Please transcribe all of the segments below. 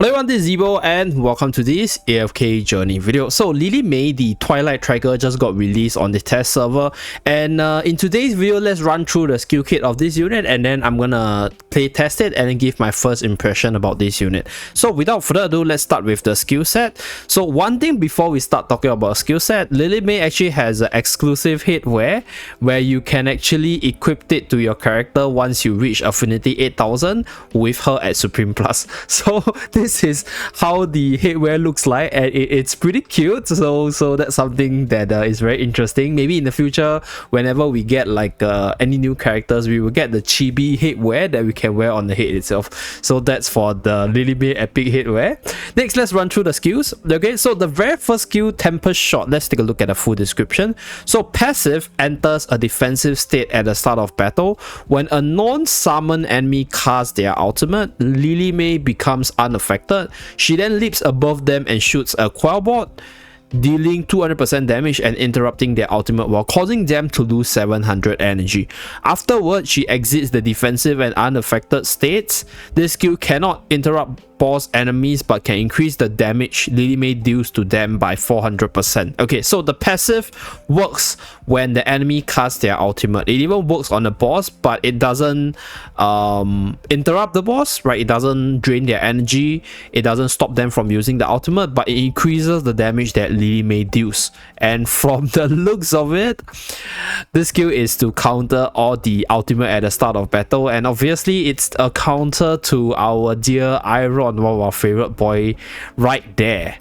Hello everyone, this is Zeeebo and welcome to this AFK journey video. So Lily May, the Twilight Tracker, just got released on the test server, and in today's video let's run through the skill kit of this unit, and then I'm gonna play test it and then give my first impression about this unit. So without further ado, let's start with the skill set. So one thing before we start talking about skill set, Lily May actually has an exclusive headwear where you can actually equip it to your character once you reach Affinity 8000 with her at Supreme Plus. So this is how the headwear looks like, and it's pretty cute. So that's something that is very interesting. Maybe in the future, whenever we get like any new characters, we will get the chibi headwear that we can wear on the head itself. So that's for the Lily May epic headwear. Next, let's run through the skills. Okay, so the very first skill, Tempest Shot. Let's take a look at the full description. So passive enters a defensive state at the start of battle. When a non-summon enemy casts their ultimate, Lily May becomes unaffected. She then leaps above them and shoots a Quell Bot, dealing 200% damage and interrupting their ultimate while causing them to lose 700 energy. Afterwards, she exits the defensive and unaffected states. This skill cannot interrupt boss enemies but can increase the damage Lily May deals to them by 400%. Okay, so the passive works when the enemy casts their ultimate. It even works on the boss, but it doesn't interrupt the boss, right? It doesn't drain their energy, it doesn't stop them from using the ultimate, but it increases the damage that Lily May deals. And from the looks of it, this skill is to counter all the ultimate at the start of battle, and obviously it's a counter to our dear Eironn, one of our favorite boy right there.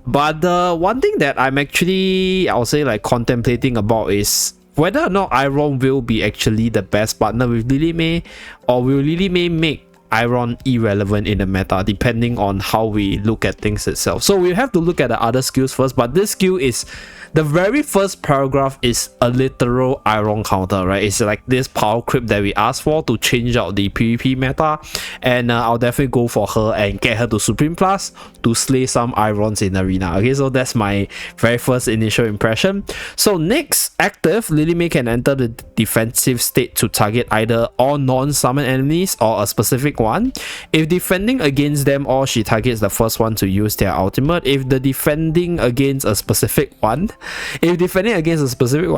But the one thing that I'm actually, I'll say, like contemplating about is whether or not Eironn will be actually the best partner with Lily May, or will Lily May make Eironn irrelevant in the meta, depending on how we look at things itself. So we have to look at the other skills first, but this skill is, the very first paragraph is a literal Eironn counter, right? It's like this power creep that we asked for to change out the PvP meta, and I'll definitely go for her and get her to Supreme Plus to slay some Eironns in arena. Okay, so that's my very first initial impression. So next, active, Lily May can enter the defensive state to target either all non-summon enemies or a specific one. If defending against them all, she targets the first one to use their ultimate. If defending against a specific one,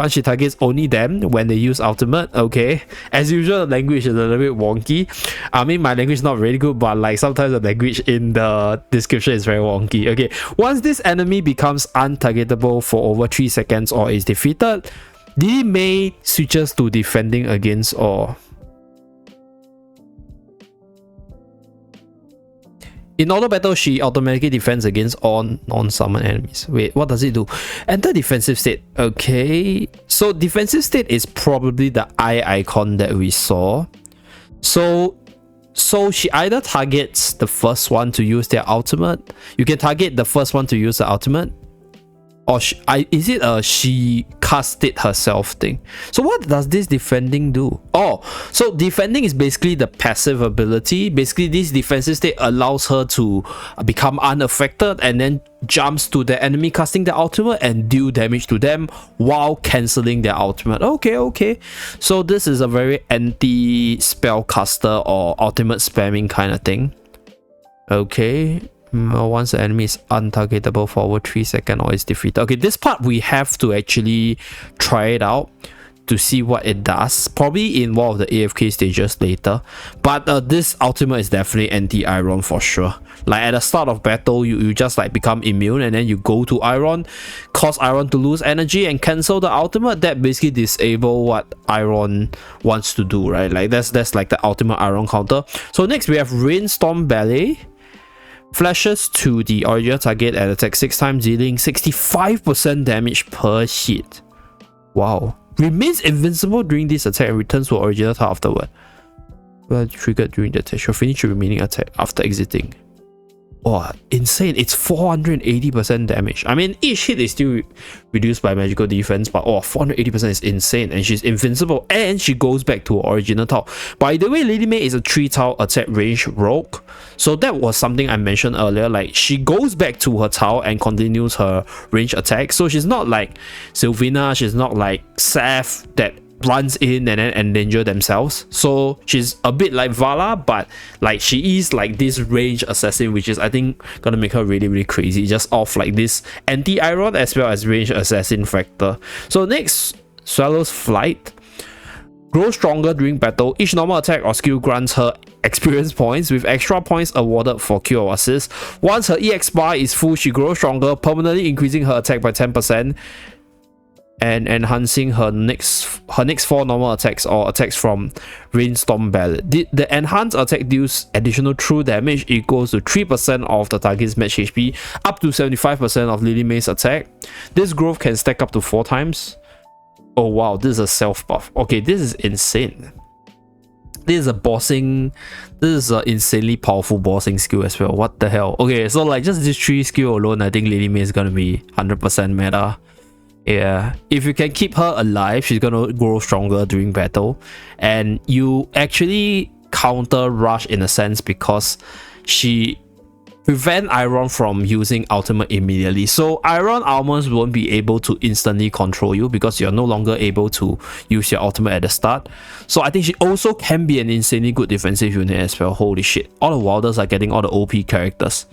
she targets only them when they use ultimate. Okay, as usual, the language is a little bit wonky. I mean, my language is not very good, but like sometimes the language in the description is very wonky. Okay, once this enemy becomes untargetable for over 3 seconds or is defeated, Lily May switches to defending against all. In auto battle, she automatically defends against all non-summon enemies. Wait, what does it do? Enter defensive state. Okay, so defensive state is probably the eye icon that we saw. So she either targets the first one to use their ultimate. You can target the first one to use the ultimate, or is it a she cast it herself thing? So what does this defending do? Oh, so defending is basically the passive ability. Basically, this defensive state allows her to become unaffected and then jumps to the enemy casting the ultimate and deal damage to them while cancelling their ultimate. Okay. So this is a very anti-spellcaster or ultimate spamming kind of thing. Okay. Once the enemy is untargetable for over 3 seconds or is defeated. Okay, this part we have to actually try it out to see what it does, probably in one of the AFK stages later. But this ultimate is definitely anti-Eironn for sure. Like at the start of battle, you just like become immune and then you go to Eironn, cause Eironn to lose energy and cancel the ultimate. That basically disable what Eironn wants to do, right? Like that's like the ultimate Eironn counter. So next we have Rainstorm Ballet. Flashes to the original target and attack 6 times, dealing 65% damage per hit. Wow. Remains invincible during this attack and returns to original target afterward. Well, triggered during the attack. She'll finish the remaining attack after exiting. Oh, insane. It's 480% damage. I mean, each hit is still reduced by magical defense, but 480% is insane. And she's invincible and she goes back to her original tile. By the way, Lily May is a 3-tile attack range rogue. So that was something I mentioned earlier. Like, she goes back to her tile and continues her range attack. So she's not like Sylvina, she's not like Seth that runs in and then endanger themselves. So she's a bit like Vala, but like she is like this range assassin, which is I think gonna make her really, really crazy, just off like this anti-Eironn as well as range assassin factor. So next, Swallow's Flight. Grow stronger during battle. Each normal attack or skill grants her experience points with extra points awarded for kill or assist. Once her EX bar is full, she grows stronger, permanently increasing her attack by 10% and enhancing her next 4 normal attacks or attacks from Rainstorm Ballad. The enhanced attack deals additional true damage equals to 3% of the target's match HP, up to 75% of Lily May's attack. This growth can stack up to 4 times. Oh wow, this is a self buff. Okay, this is insane. This is a bossing, this is an insanely powerful bossing skill as well. What the hell? Okay, so like just this 3 skill alone, I think Lily May is gonna be 100% meta. Yeah, if you can keep her alive, she's gonna grow stronger during battle, and you actually counter rush in a sense because she prevent Eironn from using ultimate immediately. So Eironn almost won't be able to instantly control you because you're no longer able to use your ultimate at the start. So I think she also can be an insanely good defensive unit as well. Holy shit, all the wilders are getting all the OP characters.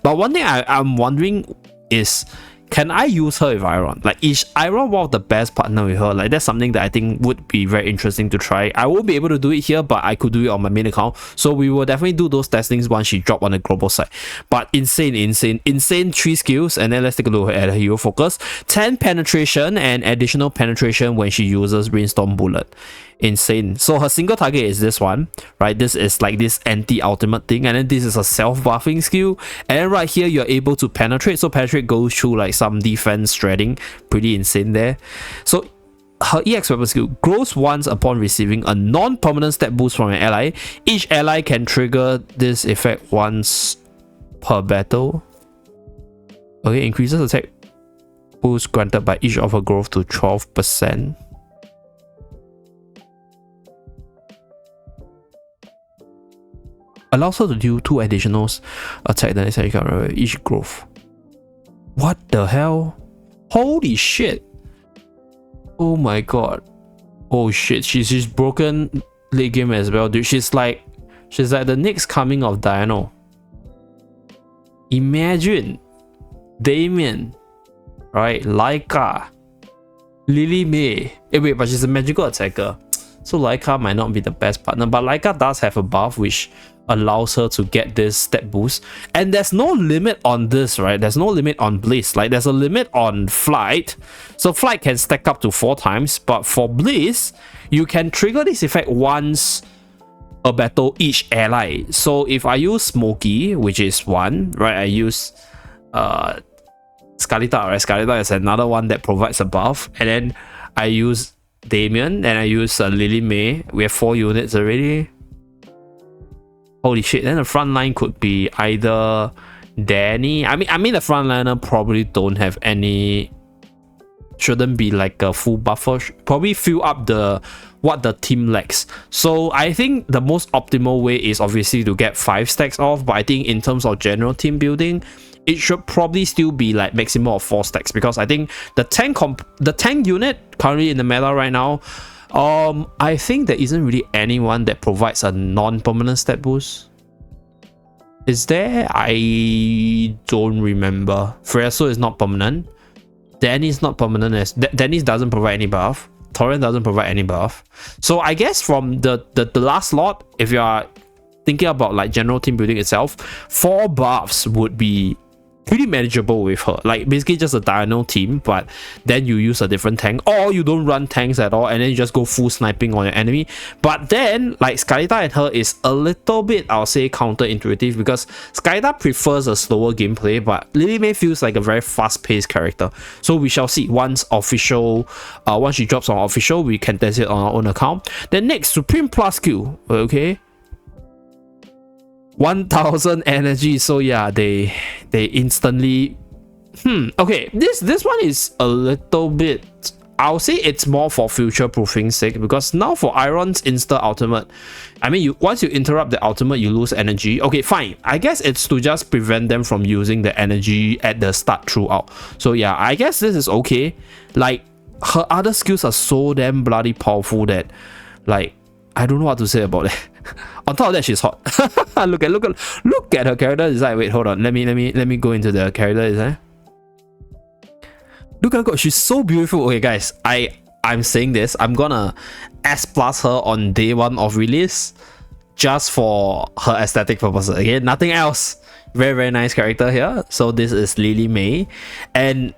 But one thing I'm wondering is, can I use her with Eironn? Like, is Eironn one of the best partner with her? Like, that's something that I think would be very interesting to try. I won't be able to do it here, but I could do it on my main account. So we will definitely do those testings once she drop on the global side. But insane 3 skills. And then let's take a look at her hero focus. 10 penetration and additional penetration when she uses Rainstorm Bullet. Insane. So her single target is this one, right? This is like this anti-ultimate thing, and then this is a self-buffing skill, and then right here you're able to penetrate. So penetrate goes through like some defense shredding. Pretty insane there. So her EX weapon skill grows once upon receiving a non-permanent stat boost from an ally. Each ally can trigger this effect once per battle. Okay, increases attack boost granted by each of her growth to 12%. Allows her to do 2 additional attack that you can remember each growth. What the hell? Holy shit! Oh my god! Oh shit! She's broken late game as well, dude. She's like the next coming of Dino. Imagine Damien, right? Laika, Lily May. Wait, but she's a magical attacker, so Laika might not be the best partner. But Laika does have a buff which allows her to get this stat boost, and there's no limit on this, right? There's no limit on Bliss. Like, there's a limit on Flight, so Flight can stack up to 4 times, but for Bliss you can trigger this effect once a battle each ally. So if I use Smokey, which is 1, right? I use Scarletta, right? Scarletta is another one that provides a buff, and then I use Damien and I use Lily May. We have 4 units already. Holy shit, then the front line could be either Danny. I mean the front liner probably don't have any, shouldn't be like a full buffer, probably fill up what the team lacks. So I think the most optimal way is obviously to get 5 stacks off, but I think in terms of general team building, it should probably still be like maximum of 4 stacks, because I think the tank unit currently in the meta right now, I think there isn't really anyone that provides a non-permanent stat boost. Is there? I don't remember. Freyaso is not permanent. Danny's not permanent, as Danny's doesn't provide any buff. Torrent doesn't provide any buff. So I guess from the last lot, if you are thinking about like general team building itself, 4 buffs would be pretty manageable with her. Like basically just a Dino team, but then you use a different tank, or you don't run tanks at all and then you just go full sniping on your enemy. But then like Scarletta and her is a little bit, I'll say, counterintuitive, because Scarletta prefers a slower gameplay, but Lily May feels like a very fast-paced character. So we shall see once she drops on official, we can test it on our own account. Then next, Supreme Plus Q. Okay, 1000 energy. So yeah, they instantly okay, this one is a little bit, I'll say it's more for future proofing sake, because now for Eironn's insta ultimate, I mean, once you interrupt the ultimate, you lose energy. Okay, fine, I guess it's to just prevent them from using the energy at the start throughout. So yeah, I guess this is okay. Like, her other skills are so damn bloody powerful that, like, I don't know what to say about it. On top of that, she's hot. look at her character design. Wait, hold on. Let me go into the character design. Look at her. She's so beautiful. Okay, guys, I'm saying this. I'm gonna S+ her on day 1 of release, just for her aesthetic purposes. Okay, nothing else. Very nice character here. So this is Lily May, and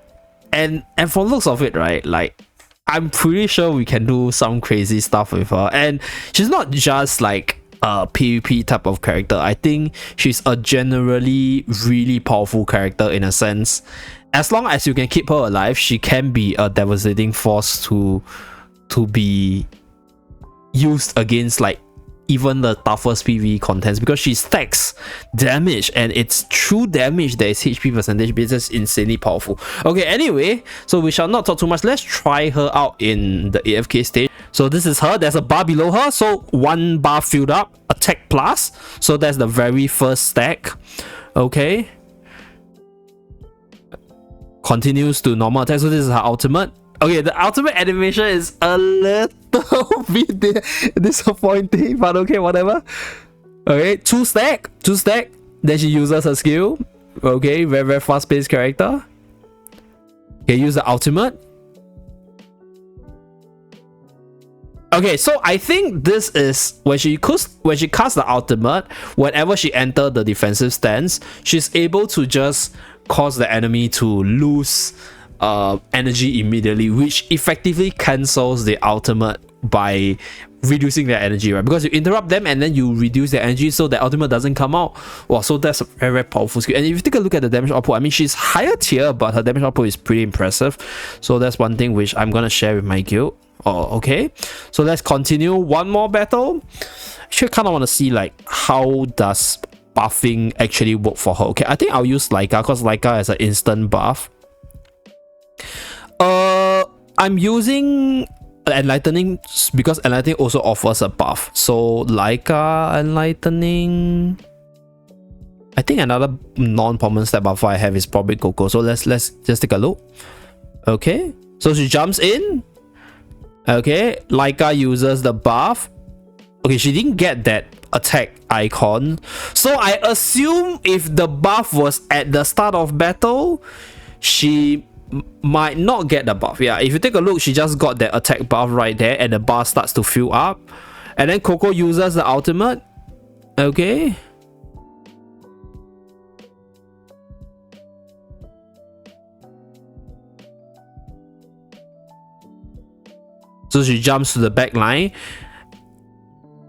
from looks of it, right, like, I'm pretty sure we can do some crazy stuff with her. And she's not just like a PvP type of character. I think she's a generally really powerful character in a sense. As long as you can keep her alive, she can be a devastating force to be used against, like, even the toughest PvE contents, because she stacks damage, and it's true damage that is HP percentage basis, insanely powerful. Okay, anyway, so we shall not talk too much. Let's try her out in the AFK stage. So this is her. There's a bar below her, so 1 bar filled up, attack plus. So that's the very first stack. Okay, continues to normal attack. So this is her ultimate. Okay, the ultimate animation is a little bit disappointing, but okay, whatever. Okay, 2 stack. Then she uses her skill. Okay, very fast-paced character. Okay, use the ultimate. Okay, so I think this is when she casts the ultimate, whenever she enters the defensive stance, she's able to just cause the enemy to lose energy immediately, which effectively cancels the ultimate by reducing their energy, right? Because you interrupt them and then you reduce their energy, so the ultimate doesn't come out. Wow, so that's a very powerful skill. And if you take a look at the damage output, I mean, she's higher tier, but her damage output is pretty impressive. So that's one thing which I'm gonna share with my guild. Oh, okay, so let's continue one more battle. Actually, kind of want to see, like, how does buffing actually work for her. Okay, I think I'll use Laika, because Laika has an instant buff. I'm using Enlightening because Enlightening also offers a buff. So Laika, Enlightening. I think another non-permanent step buff I have is probably Coco. So let's just take a look. Okay, so she jumps in. Okay, Laika uses the buff. Okay, she didn't get that attack icon. So I assume if the buff was at the start of battle, she might not get the buff. Yeah, if you take a look, she just got that attack buff right there, and the bar starts to fill up. And then Coco uses the ultimate. Okay. So she jumps to the back line.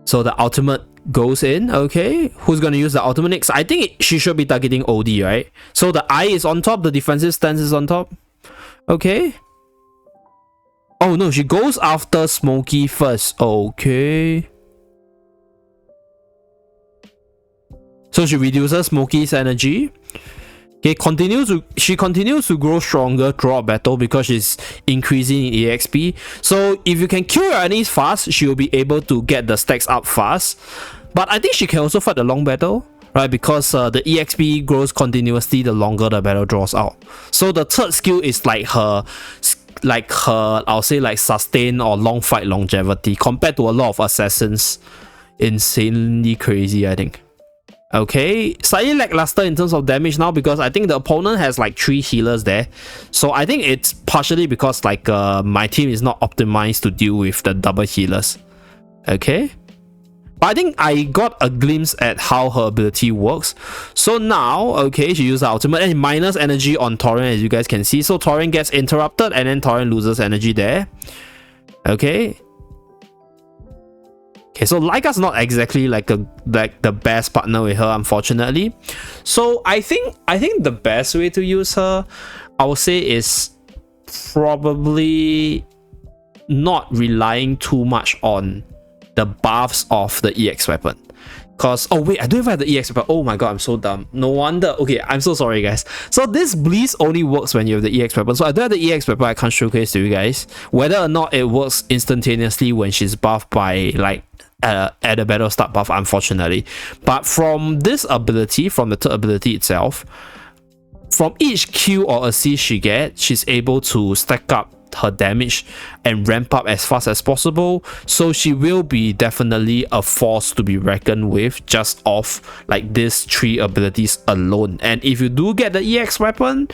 So the ultimate goes in. Okay, who's gonna use the ultimate next? I think she should be targeting OD, right? So the eye is on top, the defensive stance is on top. Okay. Oh no, she goes after Smokey first. Okay. So she reduces Smokey's energy. Okay, she continues to grow stronger throughout battle because she's increasing in EXP. So if you can kill your enemies fast, she will be able to get the stacks up fast. But I think she can also fight the long battle, right? Because the EXP grows continuously the longer the battle draws out. So the third skill is like her, I'll say, like, sustain or long fight longevity compared to a lot of assassins. Insanely crazy, I think. Okay, slightly lackluster in terms of damage now because I think the opponent has like 3 healers there. So I think it's partially because, like, my team is not optimized to deal with the double healers. Okay, but I think I got a glimpse at how her ability works. So now, okay, she uses the ultimate and minus energy on Torian, as you guys can see. So Torian gets interrupted and then Torian loses energy there. Okay. Okay, so Laika's not exactly like the best partner with her, unfortunately. So I think the best way to use her, I would say, is probably not relying too much on the buffs of the EX weapon. Cause, oh wait, I don't even have the EX weapon. Oh my god, I'm so dumb. No wonder. Okay, I'm so sorry, guys. So this Bleeds only works when you have the EX weapon. So I don't have the EX weapon, I can't showcase to you guys. Whether or not it works instantaneously when she's buffed by, like, at a battle start buff, unfortunately. But from this ability, from the third ability itself, from each Q or assist she gets, she's able to stack up her damage and ramp up as fast as possible. So she will be definitely a force to be reckoned with just off like these 3 abilities alone. And if you do get the EX weapon,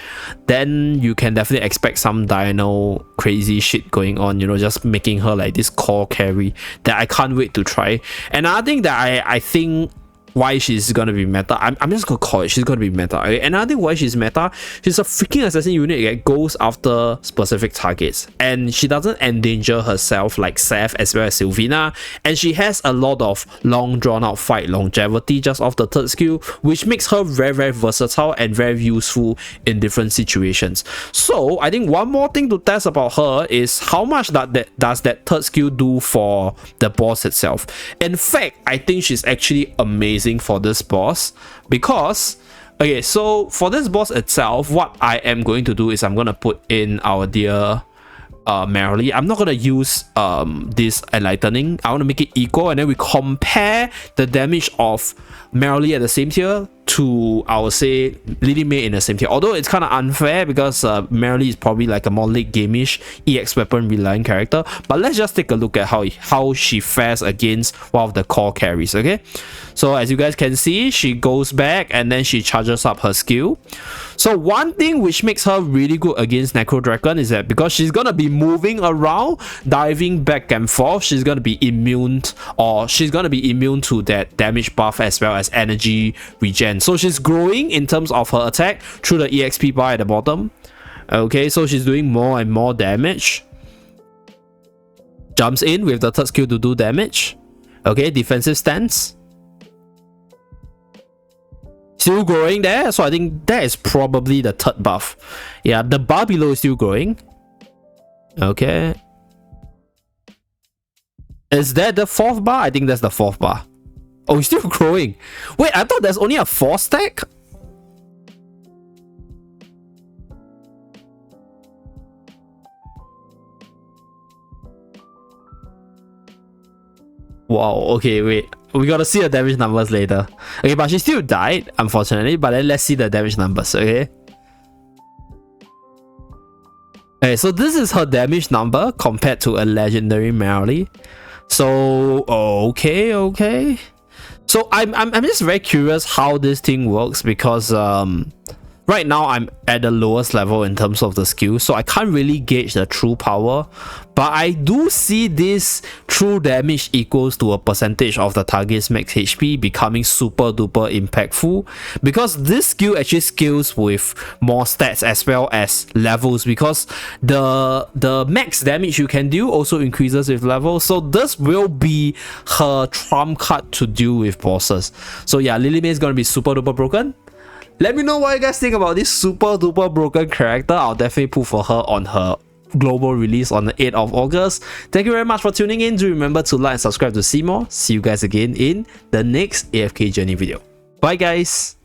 then you can definitely expect some dino crazy shit going on, you know, just making her like this core carry that I can't wait to try. And another thing that I think why she's gonna be meta, I'm just gonna call it, she's gonna be meta. Okay? Another thing why she's meta, she's a freaking assassin unit that goes after specific targets, and she doesn't endanger herself like Seth as well as Sylvina, and she has a lot of long drawn out fight longevity just off the 3rd skill, which makes her very versatile and very useful in different situations. So I think one more thing to test about her is how much does that 3rd skill do for the boss itself. In fact, I think she's actually amazing for this boss, because okay, so for this boss itself, what I am going to do is I'm gonna put in our dear Merrily. I'm not gonna use this enlightening. I want to make it equal, and then we compare the damage of Merrily at the same tier to, I would say, Lily May in the same tier. Although it's kind of unfair because Merrily is probably like a more late game-ish EX weapon relying character. But let's just take a look at how she fares against one of the core carries. Okay, so as you guys can see, she goes back and then she charges up her skill. So one thing which makes her really good against Necro Dragon is that because she's gonna be moving around, diving back and forth, she's gonna be immune, or she's gonna be immune to that damage buff as well as energy regen. So she's growing in terms of her attack through the EXP bar at the bottom. Okay, so she's doing more and more damage. Jumps in with the 3rd skill to do damage. Okay, defensive stance. Still growing there, so I think that is probably the 3rd buff. Yeah, the bar below is still growing. Okay. Is that the 4th bar? I think that's the 4th bar. Oh, it's still growing. Wait, I thought there's only a 4 stack? Wow, okay, wait. We gotta see the damage numbers later. Okay, but she still died, unfortunately. But then let's see the damage numbers, okay? Okay, so this is her damage number compared to a legendary Merrily. So, okay. So I'm just very curious how this thing works, because right now I'm at the lowest level in terms of the skill, so I can't really gauge the true power, but I do see this true damage equals to a percentage of the target's max HP becoming super duper impactful, because this skill actually scales with more stats as well as levels, because the max damage you can do also increases with levels. So this will be her trump card to deal with bosses. So yeah, Lily May is gonna be super duper broken. Let me know what you guys think about this super duper broken character. I'll definitely pull for her on her global release on the 8th of August. Thank you very much for tuning in. Do remember to like and subscribe to see more. See you guys again in the next AFK journey video. Bye guys.